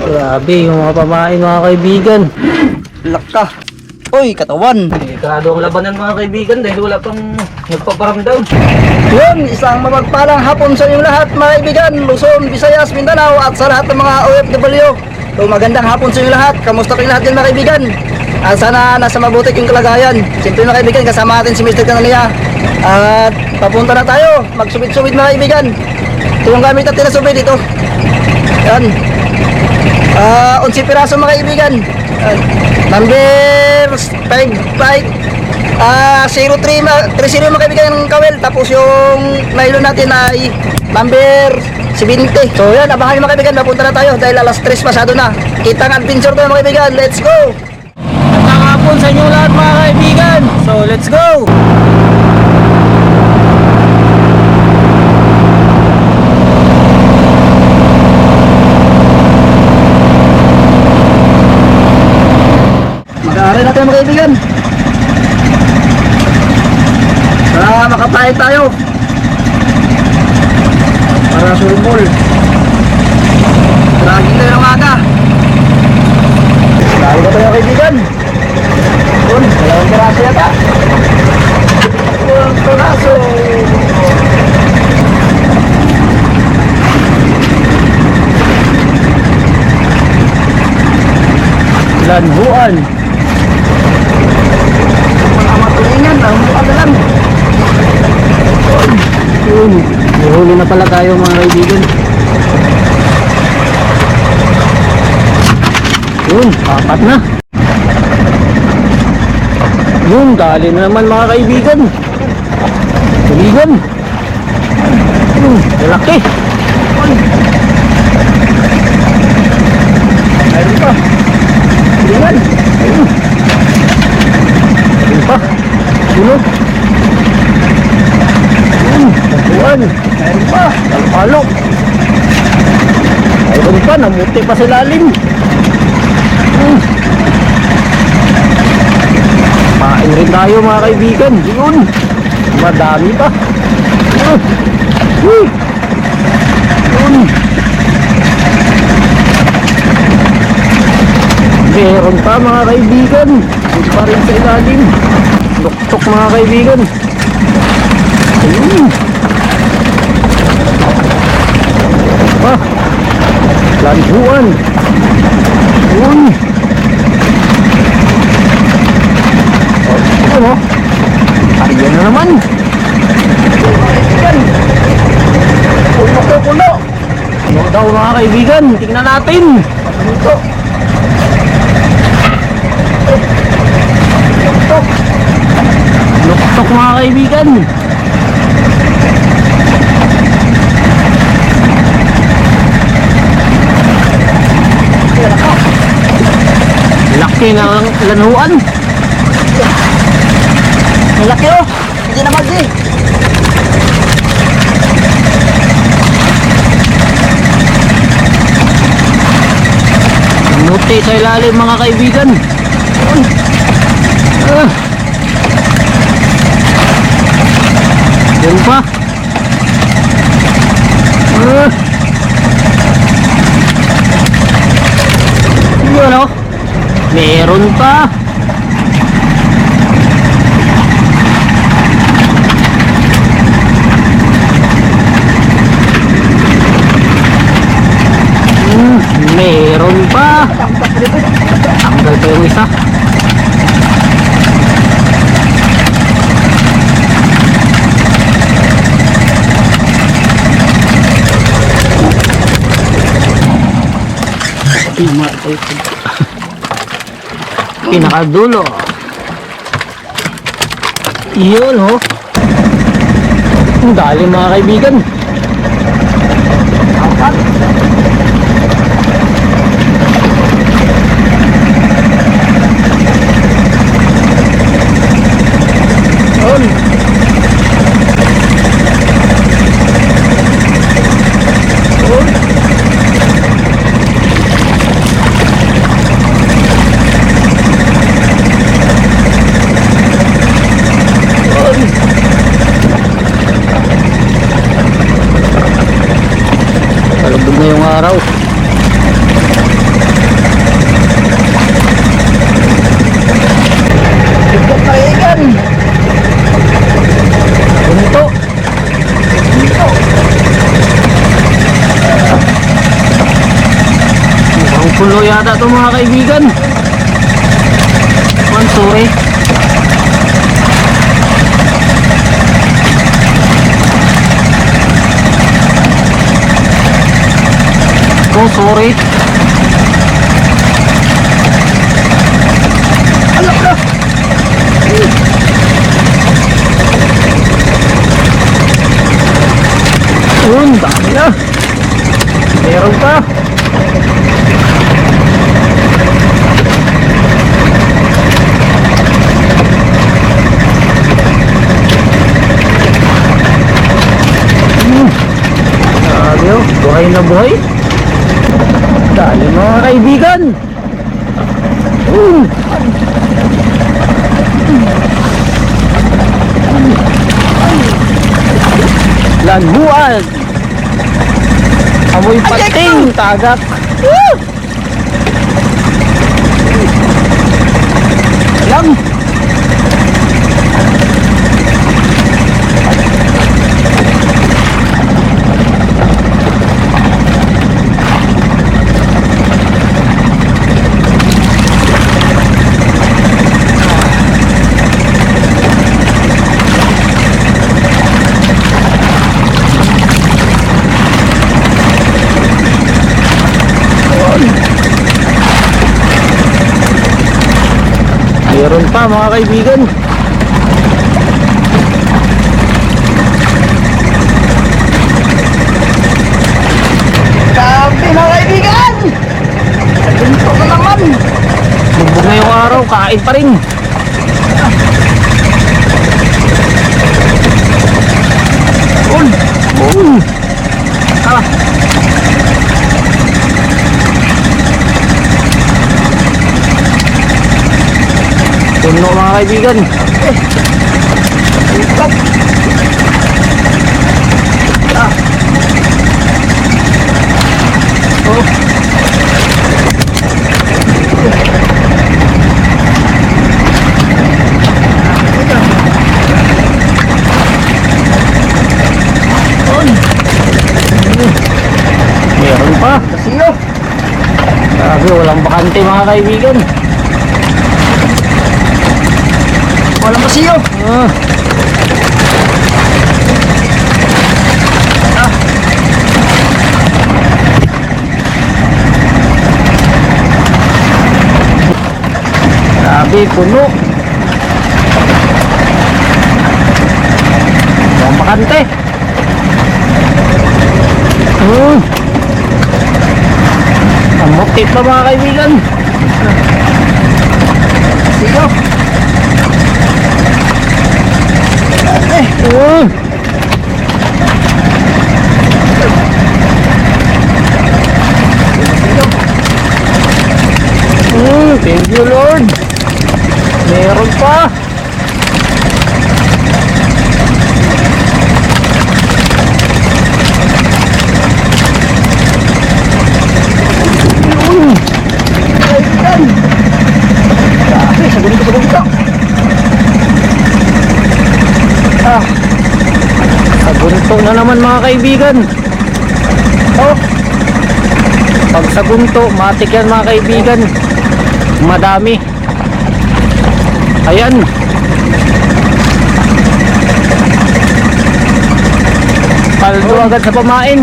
Grabe yung mga pamain mga kaibigan. Laka. Uy, katawan. Delikado ang labanan mga kaibigan dahil wala pang nagpaparamdam. Yun, isang mapagpalang hapon sa inyong lahat mga kaibigan, Luzon, Visayas, Mindanao at sa lahat ng mga OFW. So, magandang hapon sa inyong lahat. Kamusta kayong lahat din mga kaibigan? At sana nasa mabuti yung kalagayan. Siyempre mga kaibigan, kasama natin si Mr. Canania. At papunta na tayo, magsubid-subid mga kaibigan. Ito yung gamit natin na subid ito. Yan. 11 piraso mga kaibigan. Number 55 03 mga kaibigan ng kawel. Tapos yung nylon natin ay number 70. So yan, abangan mga kaibigan, napunta na tayo dahil alas 3 pasado na. Kitang adventure tayo mga kaibigan, let's go! Magandang hapon sa inyo lahat mga kaibigan. So let's go! Mag-aaral natin mga kaibigan. Para makapahit tayo. Para sumol. Lagi tayo ng aga. Lagi na tayo kaibigan. Yun, dalawang piraso yata. Dalawang piraso. Lanbuan. Matulingan, lanbuan na lang. Yun, huli na pala tayo mga kaibigan. Yun, apat na. Yun, dali na naman mga kaibigan. Kaibigan. Yun, malaki. Ayun pa. Kaibigan. Ayun. Ayun pa. Sunog. Ayun. Ayun pa. Talpalo. Ayun pa, namuti pa sa lalim. Pain rin tayo mga kaibigan. Yun. Madami pa. Yun. Meron pa mga kaibigan. Hindi pa rin sa ilalim. Luktok mga kaibigan. Ayun. Pa. Lanbuan. Yun. Ano? Ayan na naman. Ayan. Puno. Ano daw mga kaibigan? Tingnan natin. Ito. Luktok mga kaibigan. Laki ng lanuan. Malaki oh. Hindi na magi. Muti sa ilalim mga kaibigan. Yan pa. Yun o. Meron pa. Meron pa. Tanggal pa yung isa. Pinakadulo. Yun ho. Ang dali mga kaibigan. Apat. Talubog na yung araw. Pupulo yata ito mga kaibigan. Sorry. Oh, sorry. Alam na. Yun, dami na. Meron pa. Grabe oh, buhay na buhay. Dali mga kaibigan. Lanbuan. Amoy pating, tagak. Lang. Meron pa mga kaibigan. Grabe mga kaibigan. Ito na naman. Bugbog na yung araw, kain pa rin. Ah. Puno mga kaibigan. Stop. Ah. Oh. Meron pa. Kasino. Grabe, walang bakante mga kaibigan. Walang pasiyo. Ah. Grabe, puno. Walang bakante. Ang motif na mga kaibigan. Pasiyo. Thank you Lord. Meron pa. Kaibigan. Grabe, sagunin ko. Ah. Sa gunto na naman mga kaibigan. Oh. Pag sa gunto, matik yan mga kaibigan. Madami. Ayan. Paldo agad sa pamain.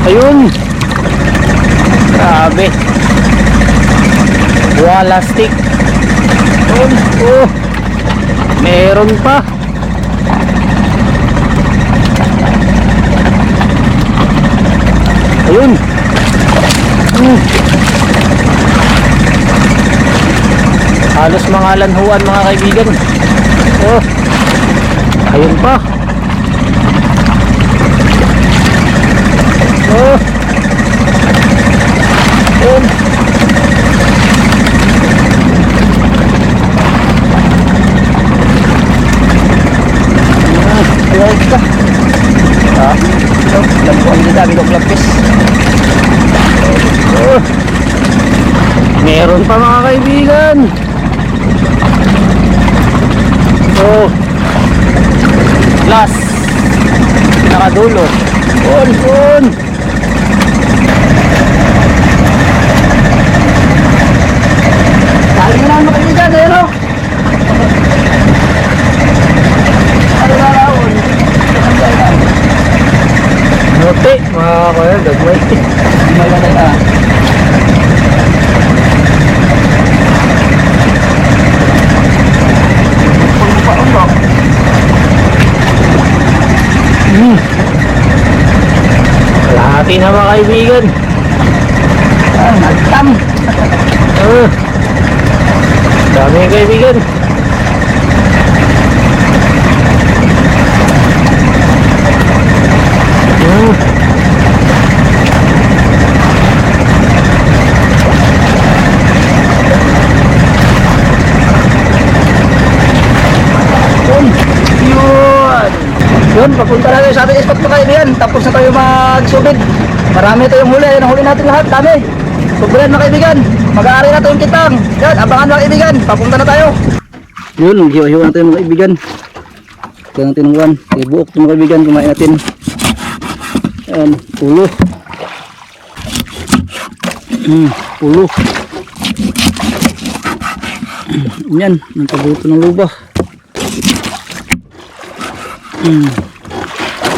Ayun. Grabe. Wala stick. Oh. Meron pa. Ayun. Halos mga lanhuan mga kaibigan. Oh. Ayun pa. Oh. Ayun. Ayun ka. Ah. Ito, lampuan din dami kong lapis. Oh. Meron pa mga kaibigan. Oh. Last. Nakadulo. On. Wait. Malaki na. Pa-undo. Kalahati na mga kaibigan. Nagtam. Dami yung kaibigan. Yun, papunta na tayo sa ating spot mga kaibigan. Tapos na tayo magsubid. Marami tayong huli. Ayun ang huli natin lahat. Dami. Subulan mga kaibigan. Mag-aari na tayong kitang. Yan, abangan mga kaibigan. Papunta na tayo. Yun, hiwa-hiwa na tayo mga kaibigan. Ito natin ng one. Ibuok ito mga kaibigan. Kumain natin. Yan, ulo. Ulo. Yan, ang paborito ng luba.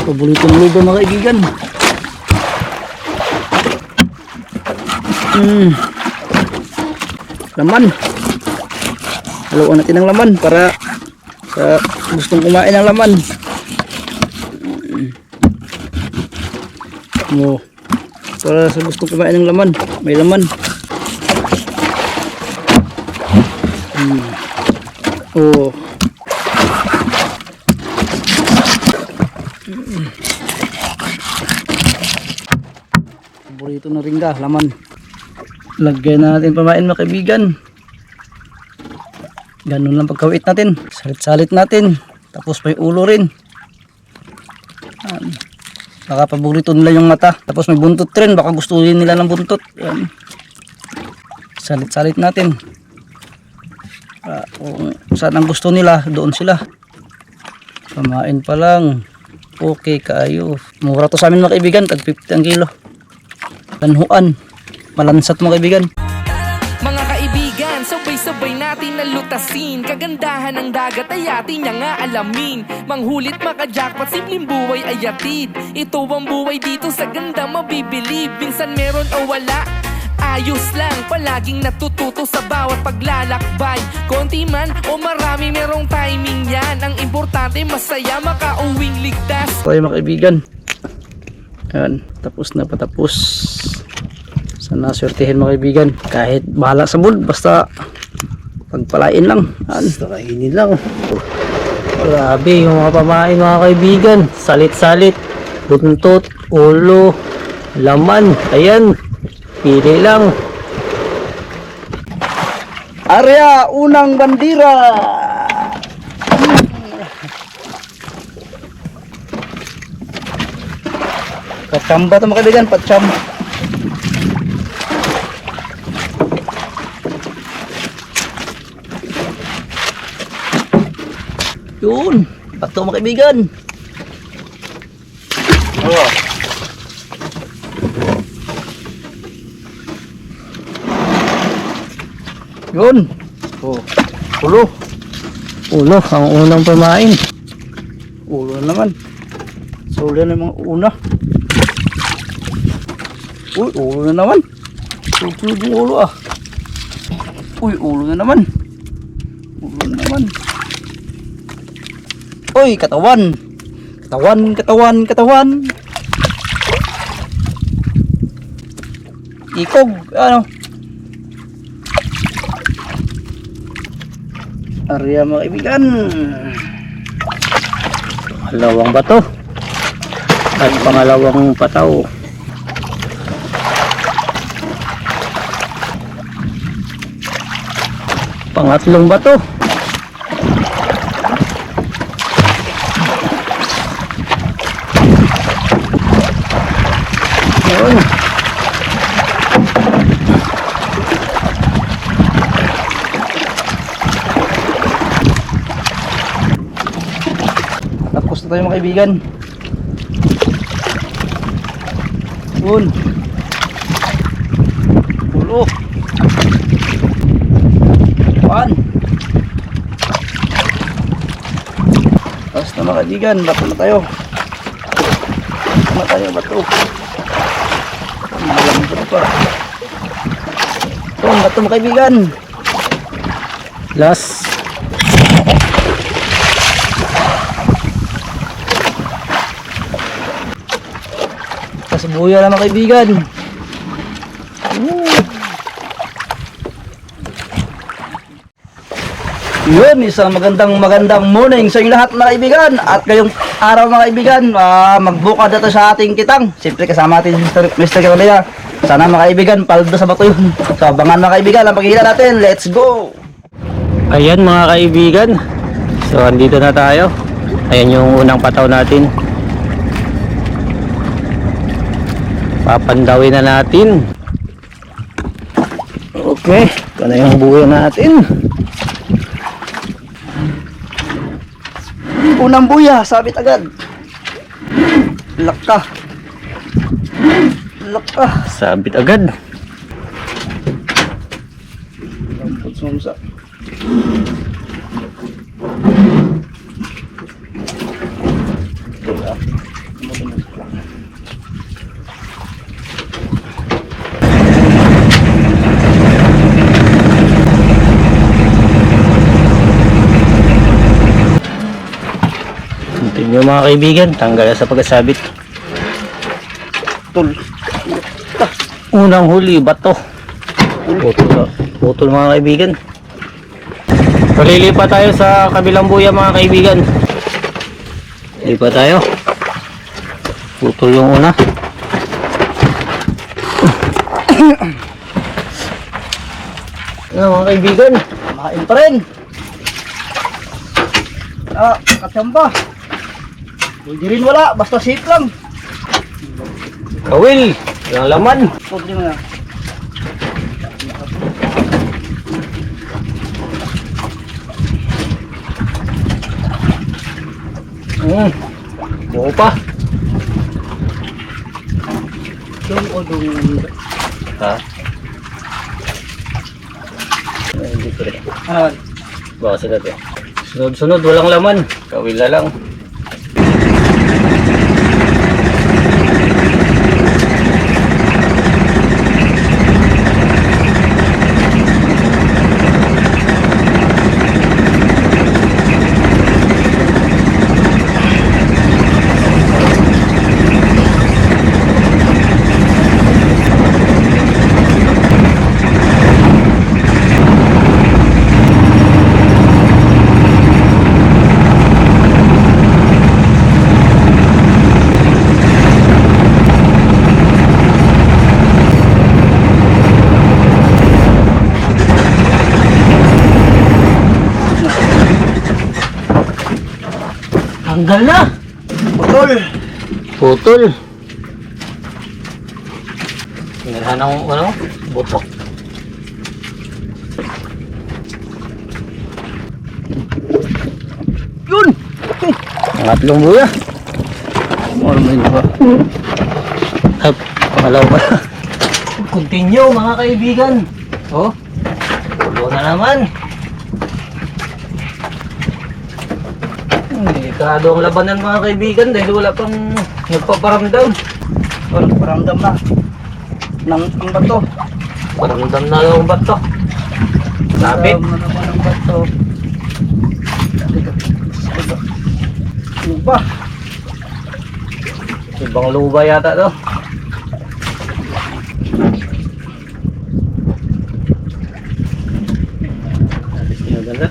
Paborito ng luba mga kaibigan. Laman. Haluan natin ng laman para sa gustong kumain ng laman. Para sa gustong kumain ng laman, may laman. Oh. Paborito na ringga, laman. Lagyan natin pamain mga kaibigan. Ganun lang pagkawit natin. Salit-salit natin. Tapos may ulo rin. Baka paborito nila yung mata. Tapos may buntot rin. Baka gusto rin nila ng buntot. Yan. Salit-salit natin. Kung saan ang gusto nila, doon sila. Pamain pa lang. Okay kayo. Mura to sa amin mga kaibigan. Tag 50 ang kilo. Lanhuan. Malansat mga kaibigan. Mga kaibigan, sabay-sabay natin nalutasin. Kagandahan ng dagat ay atin niya nga alamin. Manghulit maka-jackpot, simpleng buhay ay atid. Ito ang buhay dito sa ganda mabibilib. Minsan meron o wala, ayos lang. Palaging natututo sa bawat paglalakbay. Konti man o marami, merong timing yan. Ang importante masaya, makauwing ligtas. Okay mga kaibigan. Ayan, tapos na patapos. Sana swertihin mga kaibigan. Kahit bahala sa mood, basta pagpalain lang. Basta kainin lang. Grabe yung mga pamain mga kaibigan. Salit-salit. Buntot, ulo, laman. Ayan. Pili lang. Area unang bandira. Pachamba ito mga kaibigan, pachamba. Yun, pato mga kaibigan. Yun. Ulo. Ulo, ang unang pamain. Ulo na naman. So ulo na mga una. Uy, ulo na naman. Tulog yung ulo ah. Uy, ulo na naman. Ulo na naman. Uy, katawan. Katawan. Ikog, ano? Area mga kaibigan. Pangalawang bato. At pangalawang pataw. Pangatlong bato. Yun. Tapos na tayo mga kaibigan. Yun. Ulo. Pan. Tapos na mga kaibigan. Bato na tayo. Bato. pa. Ito, ang bato mga kaibigan. Last. Kasibuya lang mga kaibigan. Yun, isang magandang morning sa inyong lahat mga kaibigan. At ngayong araw mga kaibigan, magbukad na to sa ating kitang. Siyempre kasama natin si Mr. Carolina. Sana mga kaibigan, paldo sa bato yun. So abangan mga kaibigan, ang paghihila natin. Let's go! Ayan mga kaibigan. So andito na tayo. Ayan yung unang pataw natin. Papandawin na natin. Okay, ito na yung buhay natin. Unang buya, sabit agad. Laka. Laka. Sabit agad. Lampot sumsa. Continue mga kaibigan, tanggal sa pagkasabit. Tul. Unang huli, bato. Putol mga kaibigan. Palilipat tayo sa kabilang buya mga kaibigan. Lipat tayo. Putol yung una. Ano mga kaibigan? Makain pa rin. Katsamba. Hindi rin wala, basta safe lang. Kawil, walang laman. Pwede mo na. Buo pa. Doon o doon. Ha? Ay, hindi ko rin. Baka sila to. Sunod-sunod, walang laman. Kawil na lang. Tanggal na! Putol! Putol! Tingnan ng ano? Butok. Yun! Pangatlong buya. Ano mo yun ba? Ay, pangalaw pa. Continue mga kaibigan. Oh, tulo na naman. Delikado ang labanan mga kaibigan dahil wala pang nagpaparamdam. Parang paramdam na. Ang bato. Paramdam na lang ang bato. Sabit. Paramdam na naman ang bato. Lupa. Ibang luba yata to. Alis niyo ganda.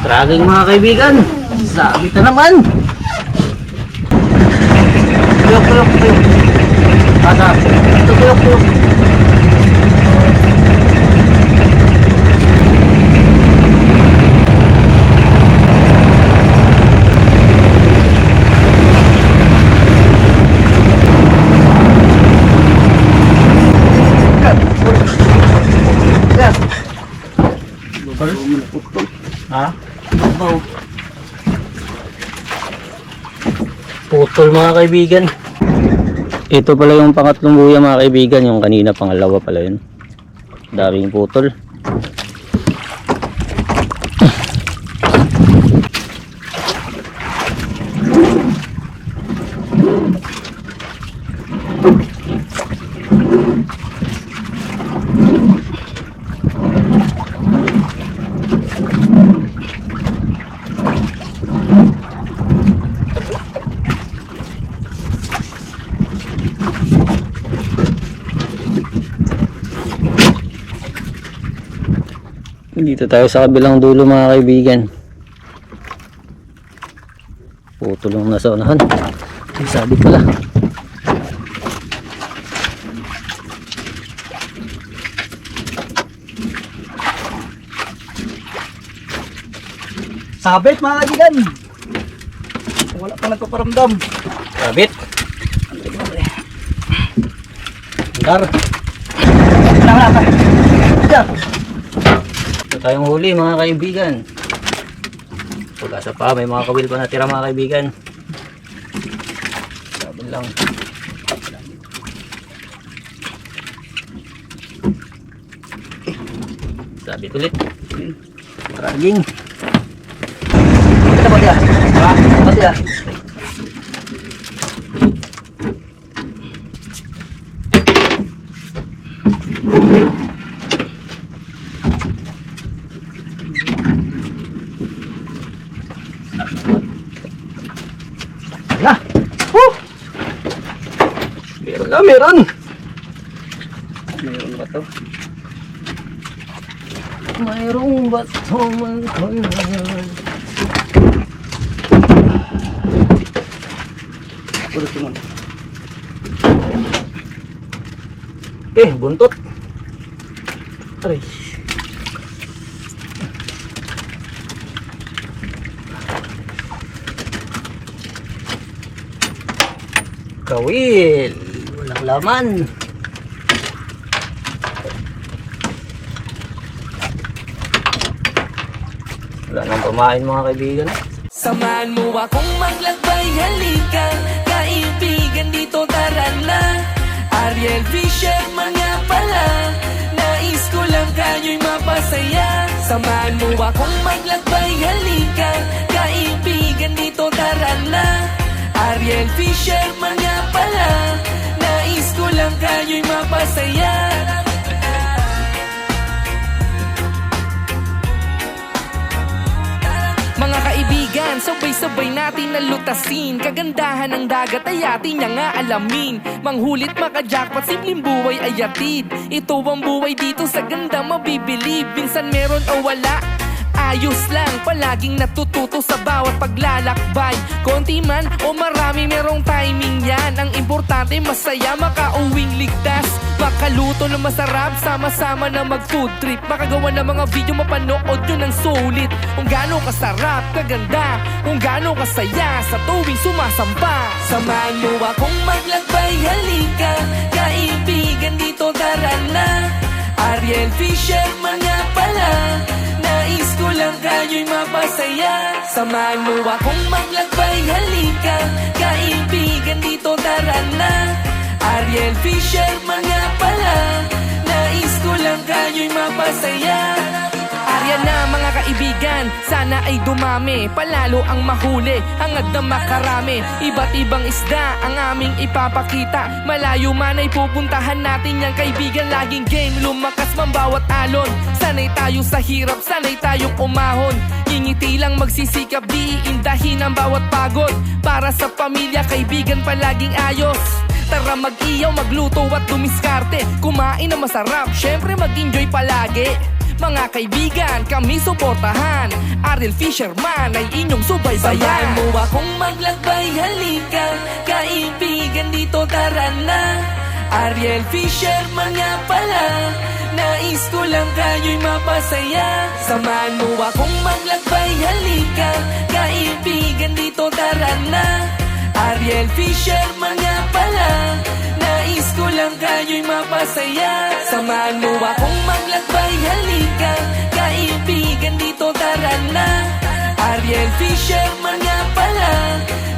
Traging mga kaibigan. Sabit na naman. Tuyok. Asa? Ito tuyok. Ha? Putol mga kaibigan. Ito pala yung pangatlong buya mga kaibigan. Yung kanina pangalawa pala yun. Daming putol. Dito tayo sa kabilang dulo mga kaibigan. Puto lang nasa unahan. Ay, sabi pala. Sabit mga kaibigan. Wala pa nagpaparamdam. Sabit. Dar. Wala pa. Diyan. Ito tayong huli mga kaibigan. Pagkasa pa, may mga kawil pa natira mga kaibigan. Sabi lang. Sabit ulit. Raging. Kita ba dia? Ba dia? Ya. Meron na, meron. Meron ba to? Mayroong bato man kanan. Ulit mo. Buntot. Aray. Kawil. Walang laman. Wala nang pamain mga kaibigan. Samahan mo akong maglakbay, halika kaibigan, dito tara na. Ariel Fisher mga pala, nais ko lang kayo'y mapasaya. Samahan mo akong maglakbay, halika kaibigan, dito tara na. Ariel Fisher mga pala, nais ko lang kayo'y mapasaya. Mga kaibigan, sabay-sabay natin nalutasin. Kagandahan ng dagat ay atin niya nga alamin. Manghulit maka-jackpot, simpleng buhay ay atid. Ito ang buhay dito sa ganda mabibilib. Minsan meron o wala, ayos lang, palaging natututo sa bawat paglalakbay. Konti man o marami, merong timing yan. Ang importante masaya, makauwing ligtas, makaluto na masarap, sama-sama na mag-food trip, makagawa ng mga video, mapanood yun ng sulit. Kung gaano kasarap, kaganda, kung gaano kasaya sa tuwing sumasampa. Samahan mo akong maglakbay, halika kaibigan, dito tara na. Ariel Fisher mga pala, nais ko lang kayo'y mapasaya. Samahan mo akong maglakbay, halika kaibigan, dito tara na. Ariel Fisher mga pala, nais ko lang kayo'y mapasaya. Arya na mga kaibigan, sana ay dumami, palalo ang mahuli, hangad na makarami. Iba't ibang isda ang aming ipapakita, malayo man ay pupuntahan natin yang kaibigan. Laging game, lumakas man bawat alon, sanay tayo sa hirap, sanay tayong umahon. Ngingiti lang magsisikap, di iindahin ang bawat pagod. Para sa pamilya, kaibigan palaging ayos. Tara mag-iyaw, magluto at dumiskarte, kumain na masarap, syempre mag-enjoy palagi. Mga kaibigan, kami suportahan, Ariel Fisher man ay inyong subaybayan. Samahan mo akong maglakbay, halika kaibigan, dito tara na. Ariel Fisher mga pala, nais ko lang kayo'y mapasaya. Samahan mo akong maglakbay, halika kaibigan, dito tara na. Ariel Fisher mga pala, nais ko lang kayo'y mapasaya. Samahan mo akong maglakbay, halika kaibigan, dito tara na. Ariel Fisher mga pala,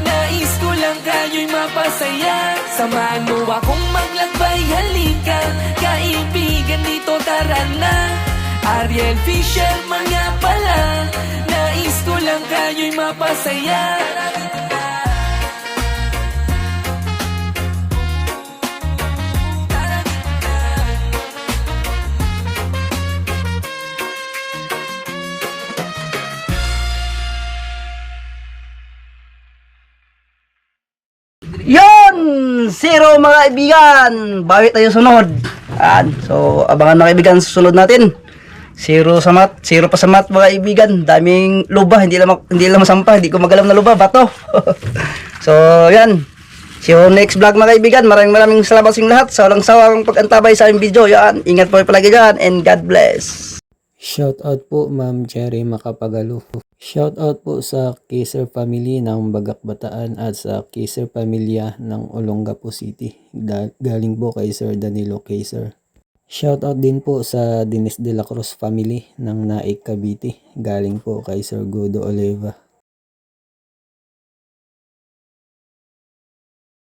nais ko lang kayo'y mapasaya. Samahan mo akong maglakbay, halika kaibigan, dito tara na. Ariel Fisher mga pala, nais ko lang kayo'y mapasaya. Yon! Zero mga kaibigan! Bawi tayo sunod. So, abangan mga kaibigan sa sunod natin. Zero sa mat, zero pa sa mat mga kaibigan. Daming luba, hindi lang masampa, hindi ko magalam na luba, bato. So, yan. See you next vlog mga kaibigan. Maraming salamat sa inyong lahat sa walang sawang pag-antabay sa aming video. Yan, ingat po palagi dyan and God bless. Shout out po Ma'am Cherry Makapagalo. Shout out po sa Kaiser family ng Bagak Bataan at sa Kaiser pamilya ng Olongapo City. Galing po kay Sir Danilo Kaiser. Shout out din po sa Dinis de la Cruz family ng Naik Cavite. Galing po kay Sir Gudo Oliva.